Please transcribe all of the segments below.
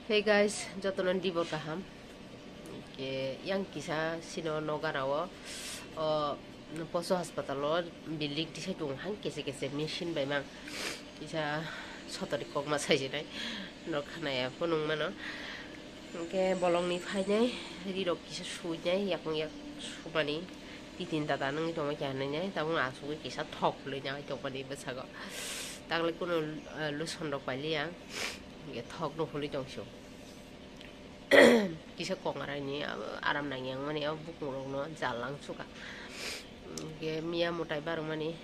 Hey guys, jotonon di borkaham. Ke yang kisah sino nogarawo poso hospital bilik di saitung hang kese machine by mang kisah sotori kok masai jinai nokhanaya punung mano ke bolong ni phainyai rirok kisah sunyai yak sumani titin tata nang itoma kyanai tabung asu kisah thok le nyai topani besago tagle kuno luson rok paili yang ke thok no holi jongsho kisah kong arani aram nang yang mani bukung rok no jalang suka ke mia motai baru mani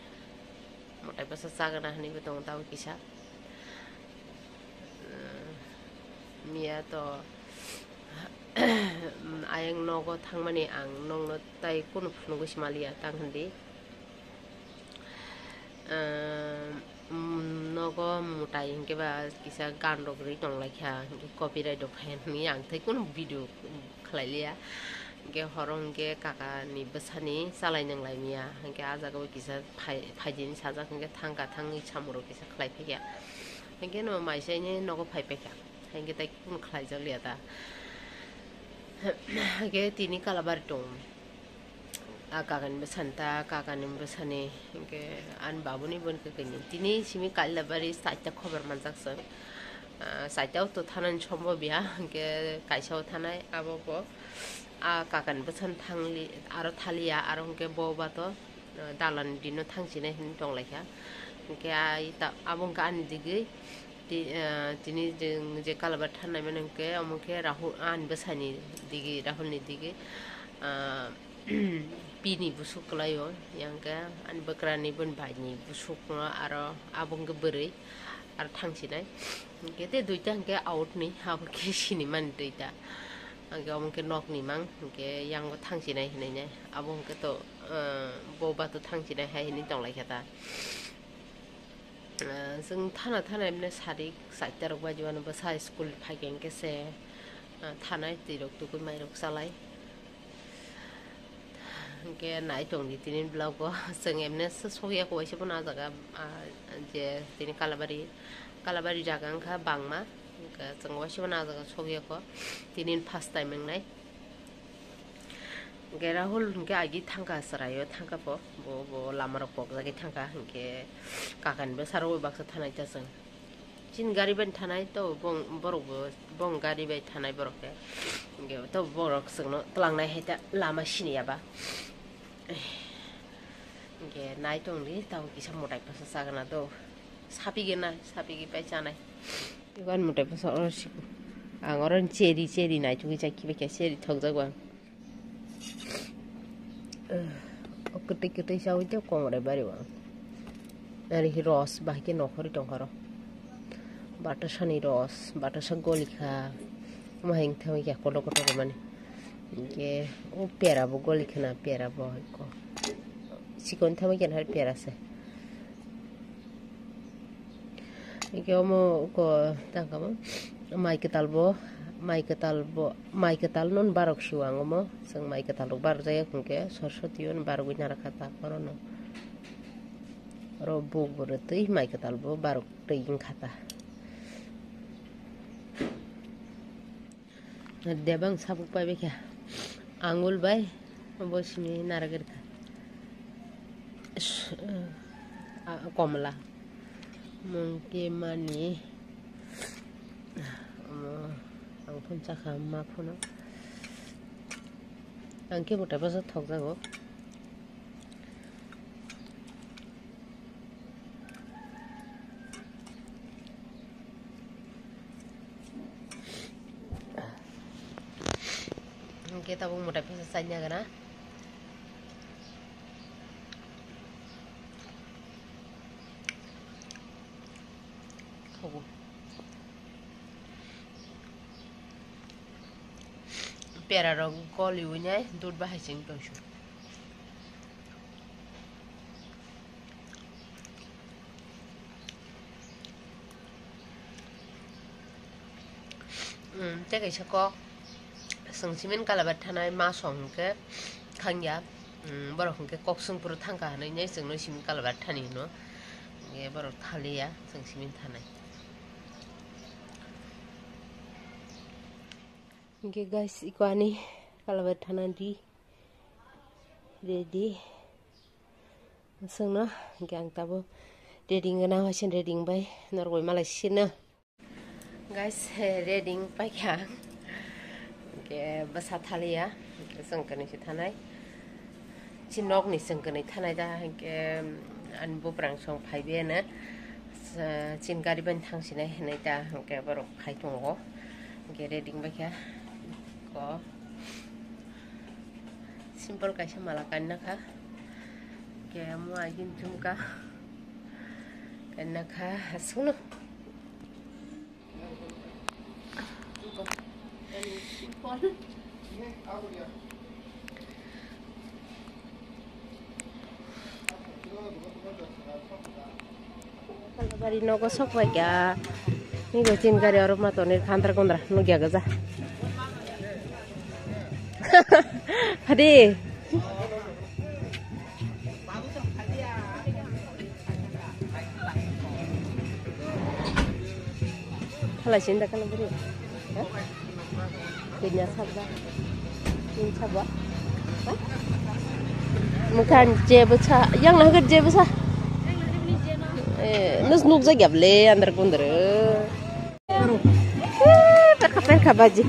motai pas sagana hani betong tahu kisah mia to ayang nogo thang mani ang nong no tai kun phnugo simalia tang handi nogo motai ke ba kisah gan rok ri tong laikha copyright dok hen ni ang thai kun video khlai lia ke horong ke kaka ni besani salai nang lai mia ke aja go kisah phajin saja ke thangka thangi chamuro kisah khlai phya ke no mai sai ni nogo phai pe kya ke tai kun khlai jak lia ta ke tini kalabar tong kakan besanta kakan besane ke an babu ni bon ke kini tini simi kalabari saita khobar manjak sang saita to thanan chombo bia ke kaisao thanai abo bo kakan besan thangli aro thalia aro ke bo ba to dalan dino thangsine hin tong laikha ke ai ta abong ka an digi tini je kalabar thanai men ke amuke rahul an besani digi rahul ni digi pini busuk layo yang ke an bekrani bun bani busuk no aro abong ke beri ar thangsinai ke te duita ke out ni hab ke sini man duita ke among ke nok ni mang ke yang ko thangsinai hinai ne abong ke to boba to thangsinai hai ni tong lai khata जों थाना एमने सारि साइटा रक बाजुआनो बसा स्कुल फाइगें केसे थानाय तिरक तुकुय माइरक सालाय के नाय तंग नि तिनि ब्लॉग जों एमने सगिया को एसे बना जागा जे तिनि कालाबारि जागा अंखा बांगमा जों वासे बना जागा सगिया को तिनि फर्स्ट टाइम नाय के राहुल के आगि थांका सरायो थांका पो बो लामारक पक जागे थांका के काकानिबो सारो बाक्सा थानाय जासों जिन गारि बाय थानाय तो बरकबो बं गारि बाय थानाय बरके के तो बरक जोंनो लांनाय हैता लामा सिनियाबा के नाय तंगलि ताव किसा मोटाय पासा जागना तो सापिगे बाय जानाय इबान मोटाय पासा अरसिगु आं अरन चेरि नाय तुगि जाखि बाय चेरि थक जागवा ketik sawi itu kong ada baru bang dari ros bahkan nokori tongkaro batasan ros batasan golika mahing tahu ya kono mana ke pera bo golika na pera bo ko sikon tahu kan hari pera se ke omo ko tangkamo mai ketal non barok suang omo sang mai ketal bar jaya kungke sorsotion barok nyara kata korono robo borotei mai ketal bo barok teing kata debang sabuk pai beka angul bai bosini narager ka komla mungkin mani ang punca kama puno ang kebo tapo sa thok jago ang kita pun mutai pa sa sanya kana pera rong koli unyai dud bahai sing tongsu te kai sako sangsimen kalabat thanai ma song ke khangya borok ke koksung puru thangka hanai nyai singno simin kalabat thani no ge borok thaliya sangsimen thanai Oke guys, iku ani kalau bertanandi ready. Sengna, gang tabu reading ngana wasin reading bay norgoi malai sina. Guys, reading bay kang. Oke, besar thali ya. Oke, sengkani si thanai. Cinok ni sengkani thanai dah. Oke, an bubrang song pai be na. Cin gari ban thang sini nai dah. Oke, baru pai tunggu. Oke, reading bay kang. Ko simple kaisa malakan naka kaya mo agin jumka kanaka suno kalau bari nogo sok ya ini gue cin gari orang matonir kantor kondra nugia gaza Hadi. Kalau cinta kalau beri, punya sabar, ini sabar, bukan jebusa, yang nak kerja jebusa, nus nuk zagab le, andar kundar, perka baji.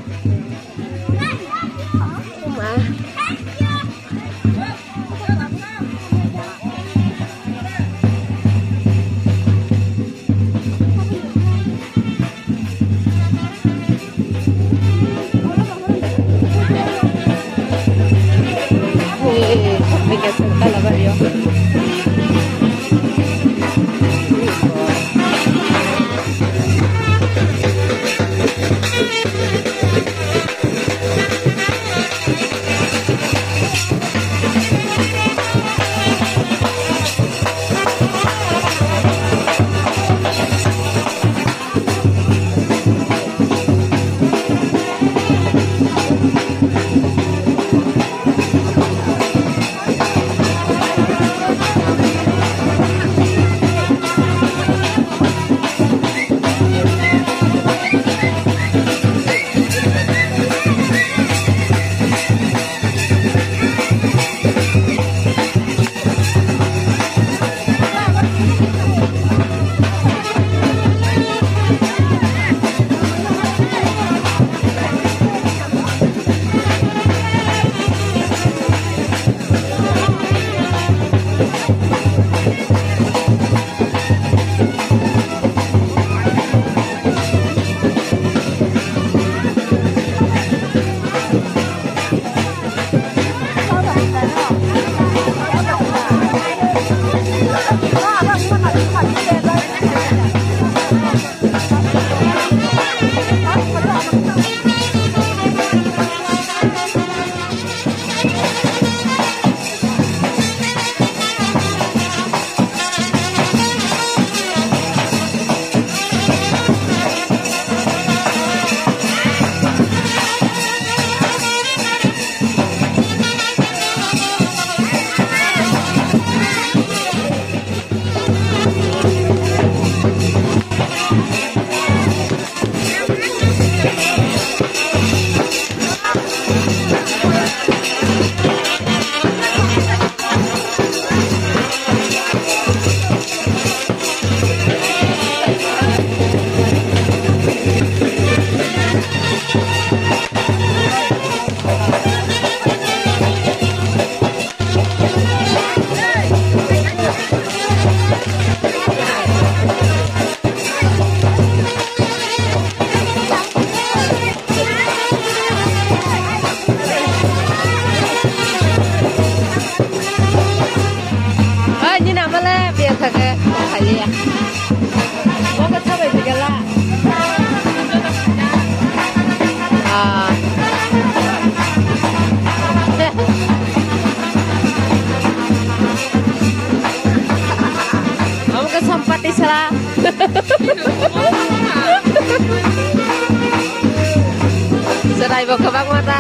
Serai bawa ke bang mata.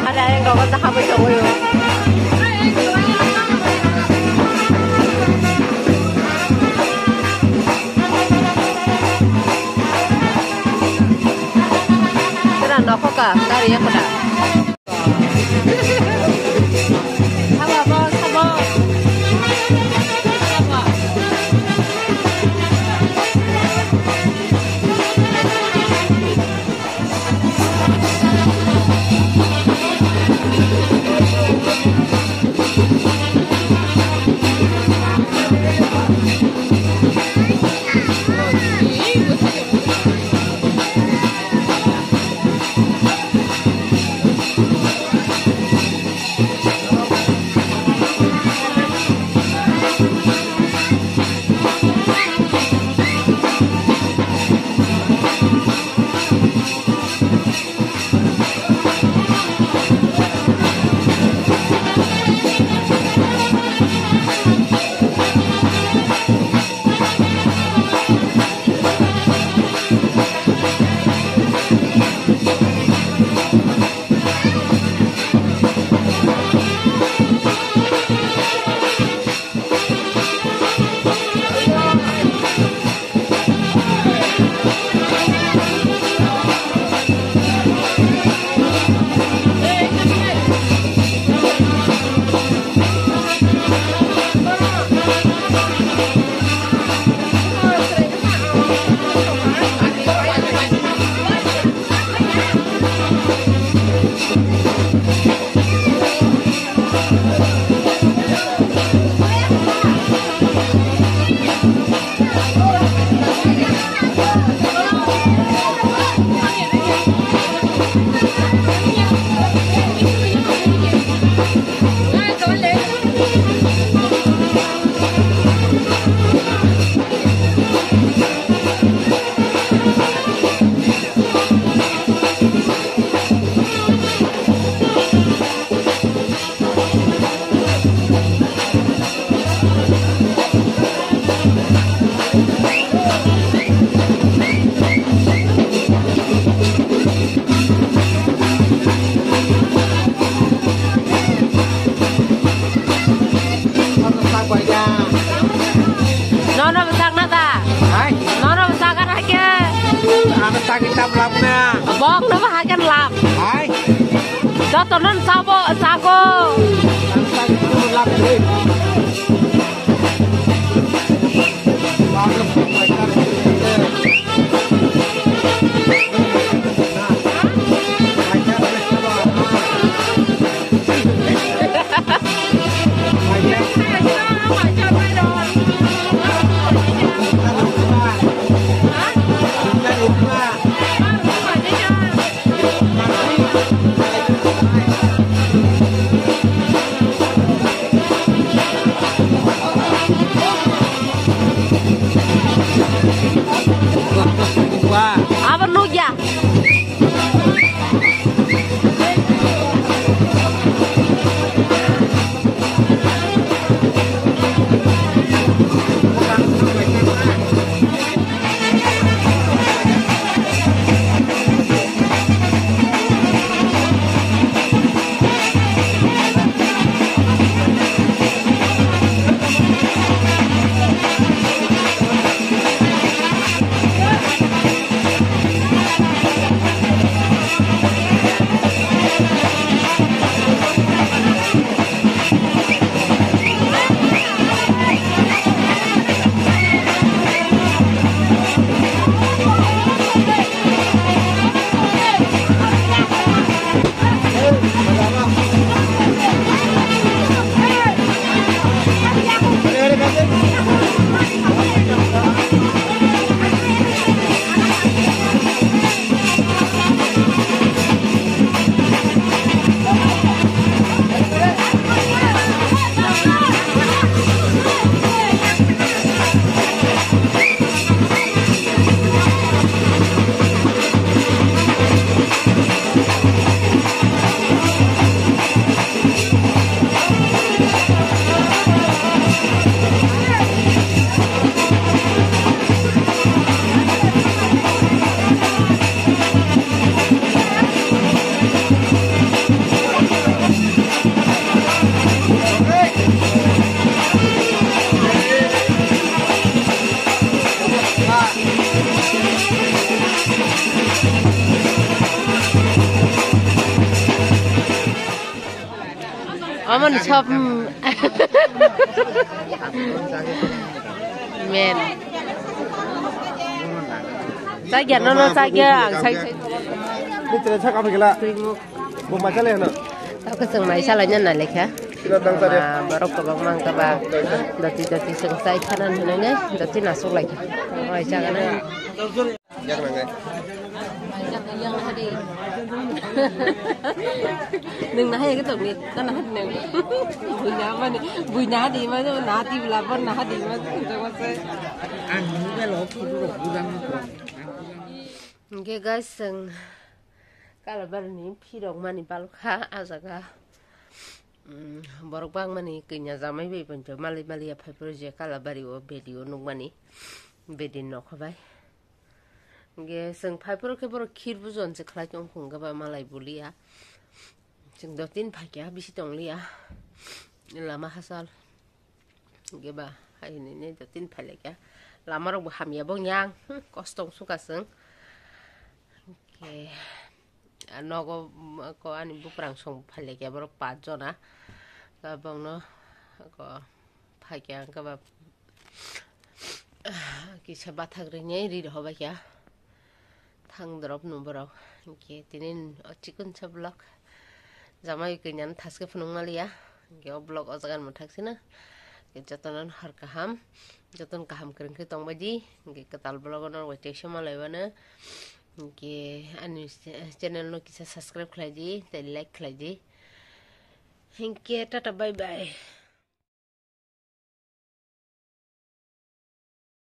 Ada yang kau kata apa itu? Dari ya pada. Sabar bos, sabar. Nono besar nata. Hai. Nono besar kan aja. Anak tak kita belapnya. Bong nama hakan lap. Hai. Jatuh non sabo sago. Anak tak kita belap ni. Bagus perbaikan. Mama chop men. Sakit no sakit. Ini cerita cakap gila. Mau macam mana? Tao keseng mai salahnya nalik ya. Barok ke bang mang kaba. Dati sengsai kanan henanya. Dati nasuk lagi. Mai jangan. Yang mana? Yang hadi. Đừng nói cái tụng này, nó nói này. Bùi nhá đi mà nó nát đi là vẫn nát đi mà tôi có say. Ăn những cái lỗ phụ được cú răng. Okay guys, kalau baru ni pidong mani balukha azaga. Barok bang mani kenya zamai be panjo mali apa project kalau baru video nung mani bedin nok bay. Ge seng paipur ke boro khir buzon se khlai chong khung ga ba malai bulia seng dotin phakya bisi tong lia lama hasal ge ba hai ni dotin phale kya lama ro ham ya bong yang kostong suka seng ke ano ko ani bu prang song phale kya boro 5 jona ga bong no ko phakya ga ba ki chaba thagre nei ri ho ba kya thang drop number ke tinin chikun chablok jamai kenyan thaske phunung malia ke blog ojagan muthak sina ke jatonan har kaham jaton kaham kreng ke tong baji ke katal blog onor wate shama laibana ke ani channel no kisa subscribe khlaji te like khlaji thank you tata bye bye